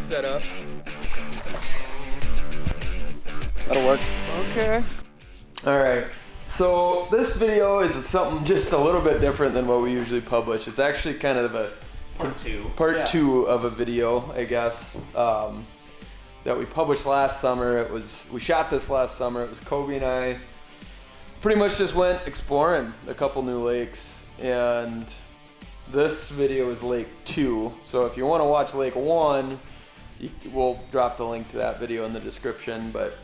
set up. That'll work. Okay. Alright, so this video is something just a little bit different than what we usually publish. It's actually kind of a part two of a video, I guess, that we published last summer. We shot this last summer. It was Kobe and I pretty much just went exploring a couple new lakes, and this video is Lake 2. So if you want to watch Lake 1, we'll drop the link to that video in the description, but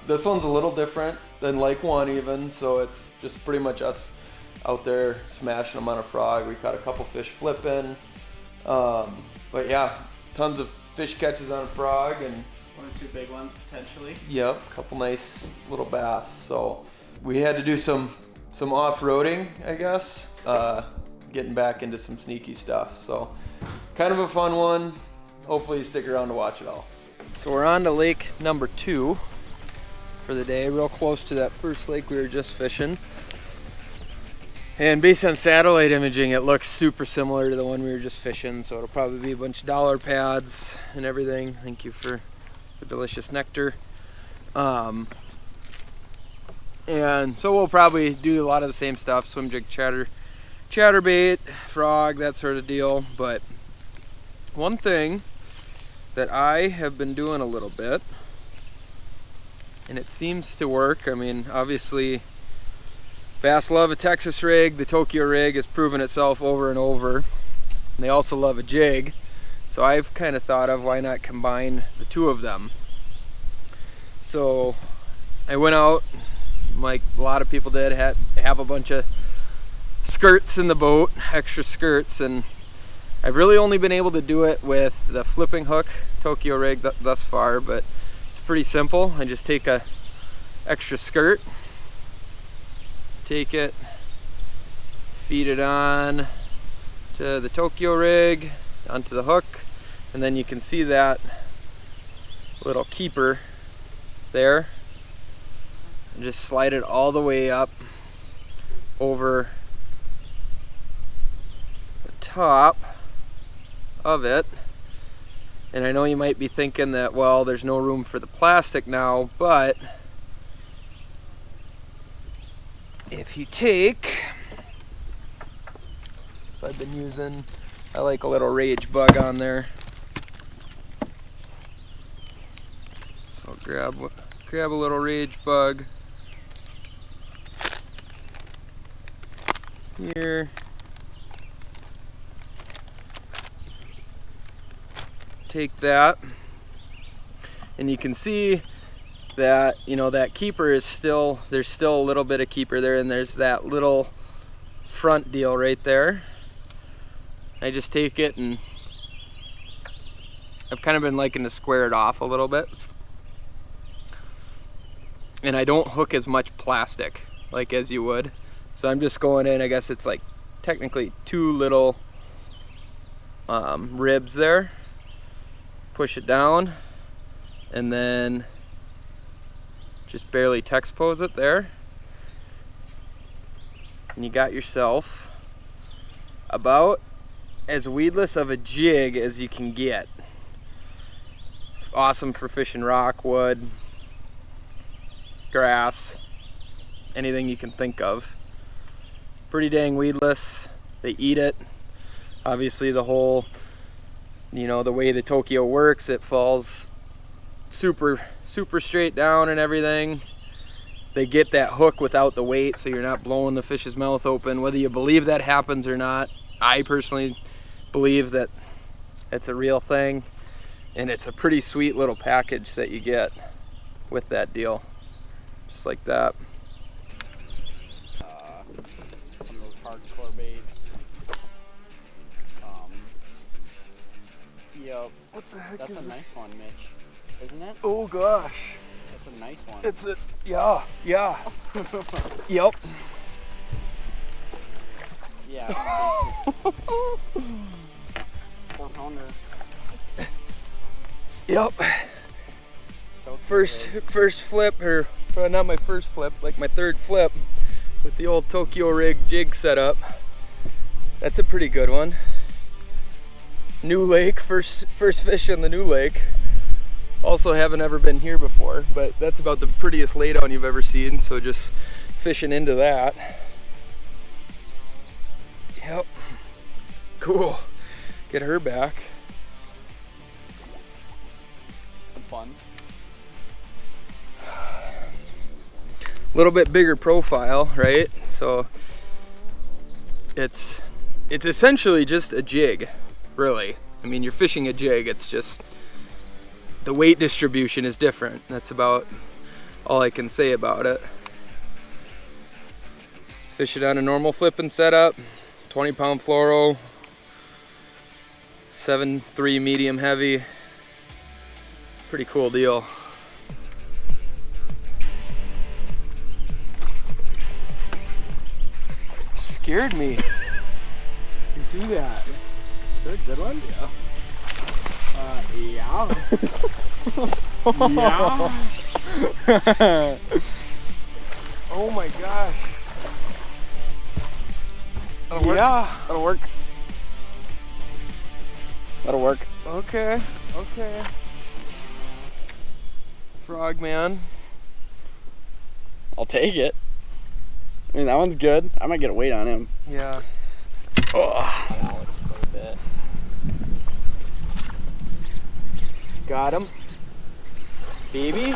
this one's a little different than Lake 1 even, so it's just pretty much us out there smashing them on a frog. We caught a couple fish flipping, but yeah, tons of fish catches on a frog, and 1 or 2 big ones potentially. Yep, a couple nice little bass. So we had to do some off-roading, I guess, getting back into some sneaky stuff. So kind of a fun one. Hopefully you stick around to watch it all. So we're on to lake number 2 for the day, real close to that first lake we were just fishing. And based on satellite imaging, it looks super similar to the one we were just fishing, so it'll probably be a bunch of dollar pads and everything. Thank you for the delicious nectar. And so we'll probably do a lot of the same stuff, swim jig, chatterbait, frog, that sort of deal. But one thing that I have been doing a little bit, and it seems to work. I mean, obviously bass love a Texas rig. The Tokyo rig has proven itself over and over. And they also love a jig. So I've kind of thought of why not combine the two of them. So I went out, like a lot of people did, have a bunch of skirts in the boat, extra skirts, and I've really only been able to do it with the flipping hook Tokyo rig thus far, but it's pretty simple. I just take a extra skirt, take it, feed it on to the Tokyo rig, onto the hook, and then you can see that little keeper there, and just slide it all the way up over the top of it. And I know you might be thinking that, well, there's no room for the plastic now, but if you take, I've been using, I like a little rage bug on there. So I'll grab a little rage bug here. Take that, and you can see that, you know, that keeper is still, there's still a little bit of keeper there, and there's that little front deal right there. I just take it, and I've kind of been liking to square it off a little bit, and I don't hook as much plastic like as you would. So I'm just going in, I guess it's like technically 2 little ribs there. Push it down, and then just barely text pose it there, and you got yourself about as weedless of a jig as you can get. Awesome for fishing rockwood, grass, anything you can think of. Pretty dang weedless. They eat it. Obviously the whole, you know, the way the Tokyo works, it falls super straight down and everything. They get that hook without the weight, so you're not blowing the fish's mouth open. Whether you believe that happens or not, I personally believe that it's a real thing, and it's a pretty sweet little package that you get with that deal, just like that. Some of those hardcore baits. Yep. What the heck That's is a nice one, Mitch. Isn't it? Oh gosh. That's a nice one. It's a, yeah. Yep. Yeah. 4-pounder. Yep. First flip, or not my first flip, like my 3rd flip with the old Tokyo rig jig setup. That's a pretty good one. New lake, first fish in the new lake. Also haven't ever been here before, but that's about the prettiest laydown you've ever seen, so just fishing into that. Yep. Cool. Get her back. Fun. A little bit bigger profile, right? So it's essentially just a jig, really. I mean, you're fishing a jig, it's just the weight distribution is different. That's about all I can say about it. Fish it on a normal flipping setup, 20-pound fluoro, 7.3 medium heavy. Pretty cool deal. Scared me. You do that. Is that a good one? Yeah. Yeah. Yeah. Oh my gosh. That'll work. Yeah. That'll work. That'll work. Okay. Okay. Frog man. I'll take it. I mean, that one's good. I might get a weight on him. Yeah. Oh. Got him. Baby.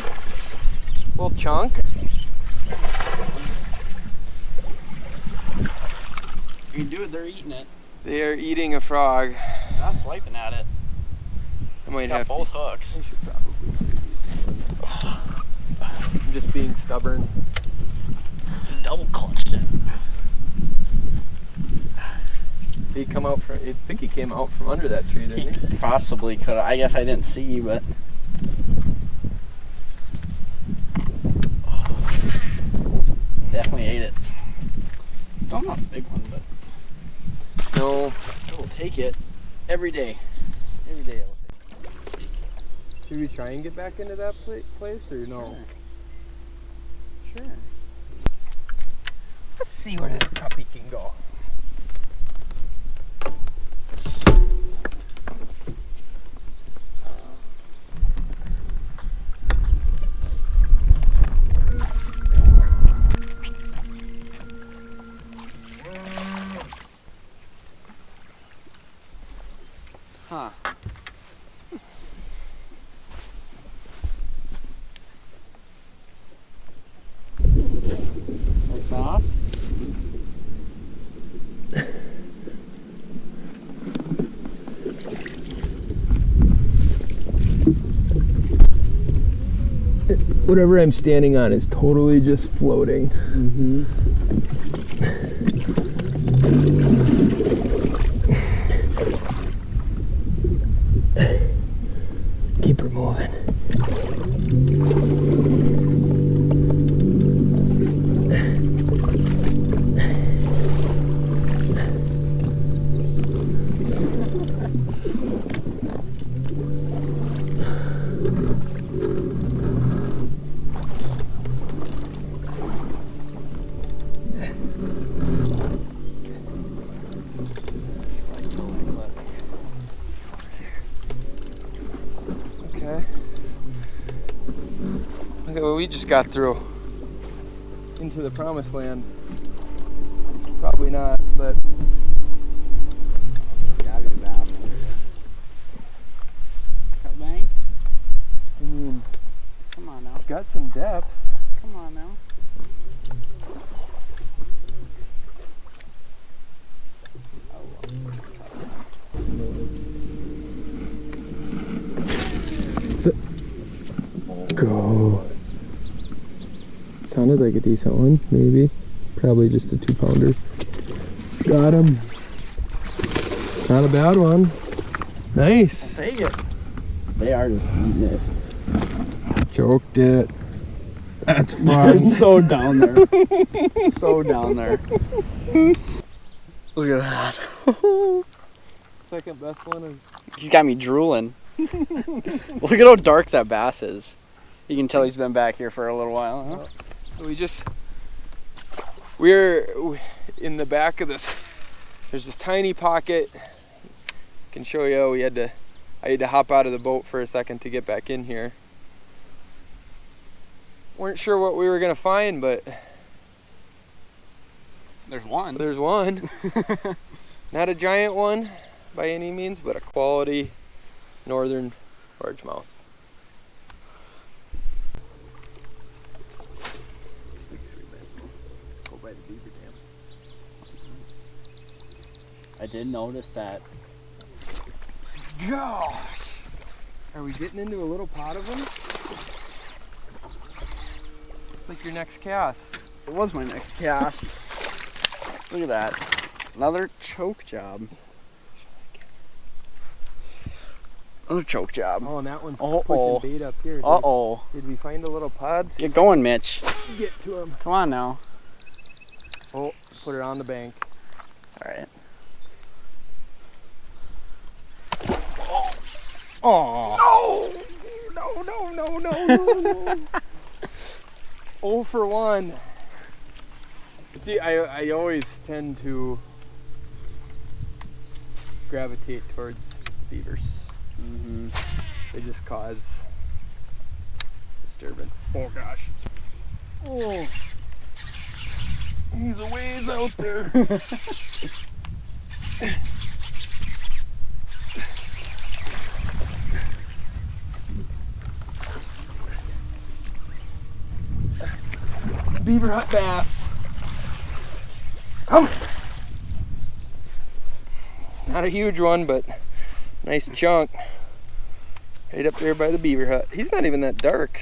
Little chunk. You can do it, they're eating it. They are eating a frog. They're not swiping at it. I might Got have both to. hooks. I should probably. I'm just being stubborn. Double clutched it. He come out from. I think he came out from under that tree, didn't he? He possibly could. I guess I didn't see, but. Definitely ate it. Still not a big one, but. No. I will take it every day. Every day I will take it. Should we try and get back into that place or no? Sure. Let's see where this puppy can go. Huh. Looks soft. Whatever I'm standing on is totally just floating. Mm-hmm. Keep her moving. Look at what we just got through. Into the promised land. Probably not, but Gotta be a bath. Cut bank? I mean, Come on now. got some depth. Come on now. Go. Sounded like a decent one, maybe. Probably just a 2-pounder. Got him. Not a bad one. Nice. Take it. They are just eating it. Choked it. That's fun. It's so down there. So down there. Look at that. Second best one is. He's got me drooling. Look at how dark that bass is. You can tell he's been back here for a little while, huh? We're in the back of this. There's this tiny pocket. can show you. I had to hop out of the boat for a second to get back in here. Weren't sure what we were gonna find, but there's one. There's one. Not a giant one by any means, but a quality northern largemouth. I did notice that. Gosh! Are we getting into a little pot of them? It's like your next cast. It was my next cast. Look at that. Another choke job. Another choke job. Oh, and that one's pushing bait up here. Uh-oh. Did we find a little pod? Get going, Mitch. Get to him. Come on now. Oh, put it on the bank. All right. Oh. No. 0 for 1. See, I always tend to gravitate towards beavers. Mm-hmm. They just cause disturbance. Oh gosh. Oh. He's a ways out there. Beaver hut bass. Come. Not a huge one, but nice chunk. Right up there by the beaver hut. He's not even that dark.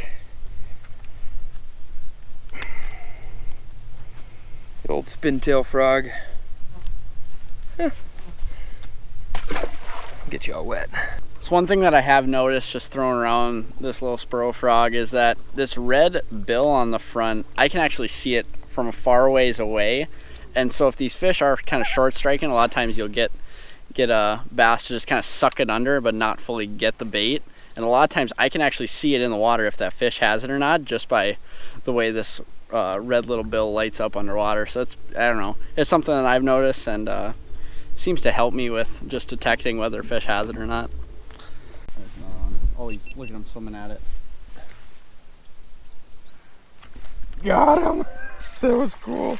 The old spintail frog. Huh. Get you all wet. So one thing that I have noticed just throwing around this little spurrow frog is that this red bill on the front, I can actually see it from a far ways away. And so if these fish are kind of short striking, a lot of times you'll get a bass to just kind of suck it under but not fully get the bait. And a lot of times I can actually see it in the water if that fish has it or not, just by the way this red little bill lights up underwater. So it's, I don't know, it's something that I've noticed and seems to help me with just detecting whether a fish has it or not. Oh, look at him swimming at it. Got him! That was cool.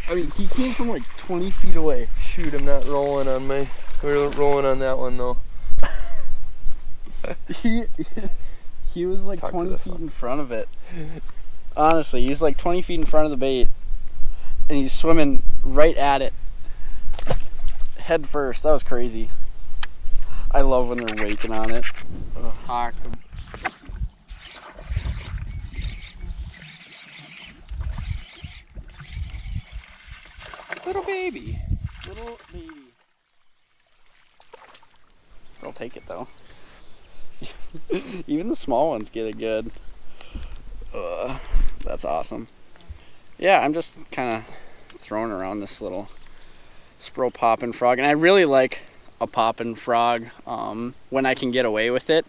I mean, he came from like 20 feet away. Shoot, I'm not rolling on my... We're rolling on that one though. He was like 20 feet in front of it. Honestly, he was like 20 feet in front of the bait. And he's swimming right at it. Head first. That was crazy. I love when they're waking on it. Ugh. Little baby. Little baby. They'll take it though. Even the small ones get it good. That's awesome. Yeah, I'm just kind of throwing around this little spurrow poppin' frog, and I really like a poppin' frog when I can get away with it,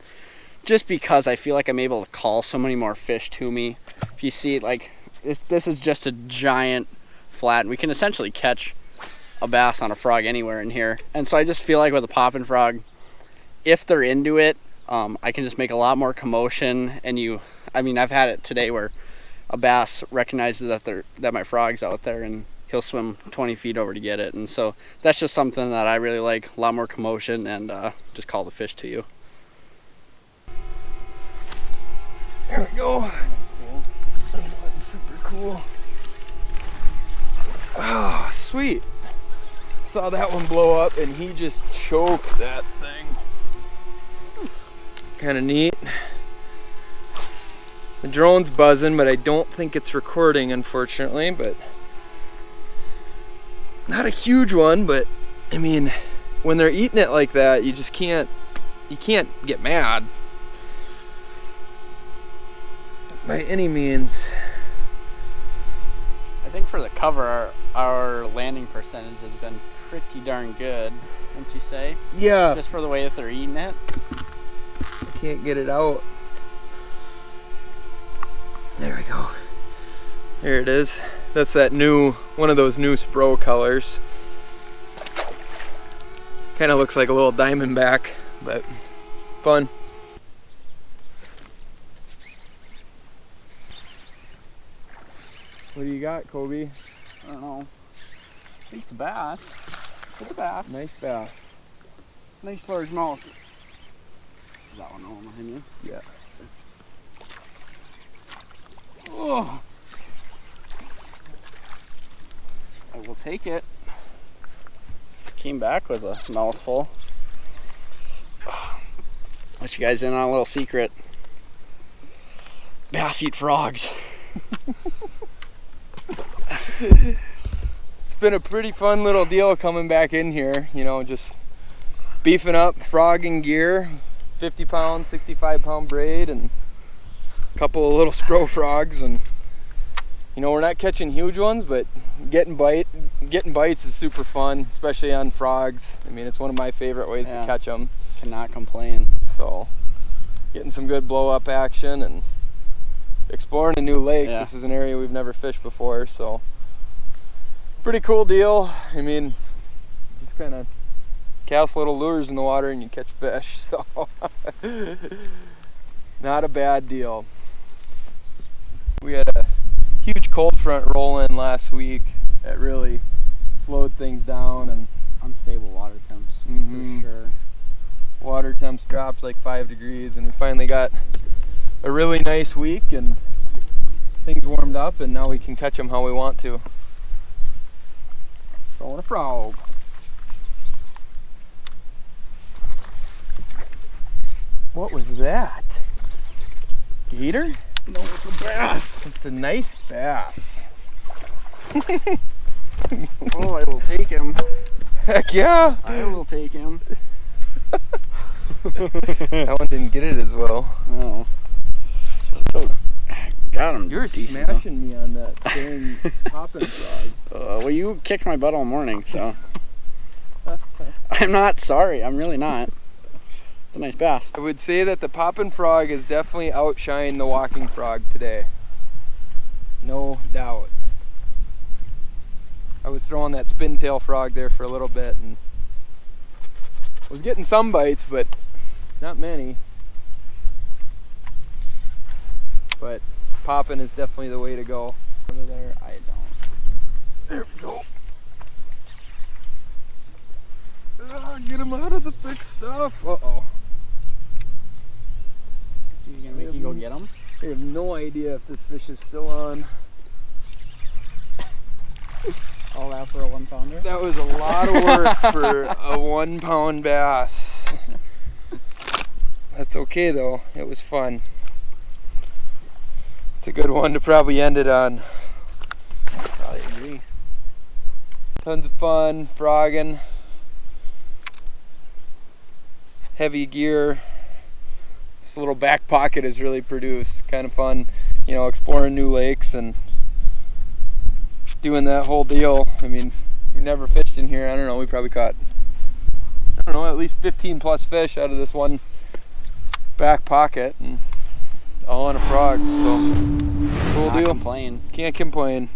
just because I feel like I'm able to call so many more fish to me. If you see, like this is just a giant flat, and we can essentially catch a bass on a frog anywhere in here. And so I just feel like with a poppin' frog, if they're into it, I can just make a lot more commotion. And I mean, I've had it today where a bass recognizes that my frog's out there, and he'll swim 20 feet over to get it. And so that's just something that I really like, a lot more commotion, and just call the fish to you. There we go. Super cool. Oh, sweet. Saw that one blow up and he just choked that thing. Kind of neat. The drone's buzzing, but I don't think it's recording, unfortunately, but not a huge one, but I mean, when they're eating it like that, you can't get mad by any means. I think for the cover, our landing percentage has been pretty darn good, wouldn't you say? Yeah. Just for the way that they're eating it. I can't get it out. There we go. There it is. That's that one of those new spro colors. Kind of looks like a little diamondback, but fun. What do you got, Kobe? I don't know. I think it's a bass. It's a bass. Nice bass. Nice large mouth. Is that one all behind you? Yeah. Oh. I will take it. Came back with a mouthful. Let you guys in on a little secret. Bass eat frogs. It's been a pretty fun little deal coming back in here, you know, just beefing up frogging gear, 50 pound, 65 pound braid, and a couple of little spro frogs. And you know, we're not catching huge ones, but getting bites is super fun, especially on frogs. I mean, it's one of my favorite ways to catch them. Cannot complain. So getting some good blow up action and exploring a new lake. Yeah. This is an area we've never fished before, so pretty cool deal. I mean, just kind of cast little lures in the water and you catch fish, so not a bad deal. We had a huge cold front roll in last week that really slowed things down, and Unstable water temps, for sure. Water temps dropped like 5 degrees, and we finally got a really nice week and things warmed up, and now we can catch them how we want to. Throwing a frog. What was that? Gator? No, it's a bass. It's a nice bass. Oh, I will take him. Heck yeah! I will take him. That one didn't get it as well. No. Still got him. You were decent, smashing me on that dang popping frog. Well, you kicked my butt all morning, so. I'm not sorry. I'm really not. It's a nice bass. I would say that the poppin' frog has definitely outshined the walking frog today. No doubt. I was throwing that spin-tail frog there for a little bit and was getting some bites, but not many. But poppin' is definitely the way to go. Over there, I don't. There we go. Get him out of the thick stuff. Uh-oh. You gonna make you go get him? I have no idea if this fish is still on. All that for a 1 pounder? That was a lot of work for a 1 pound bass. That's okay though, it was fun. It's a good one to probably end it on. Probably agree. Tons of fun, frogging. Heavy gear. This little back pocket is really produced. Kind of fun, you know, exploring new lakes and doing that whole deal. I mean, we've never fished in here. I don't know, we probably caught, I don't know, at least 15 plus fish out of this one back pocket, and all on a frog, so cool deal. Can't complain. Can't complain.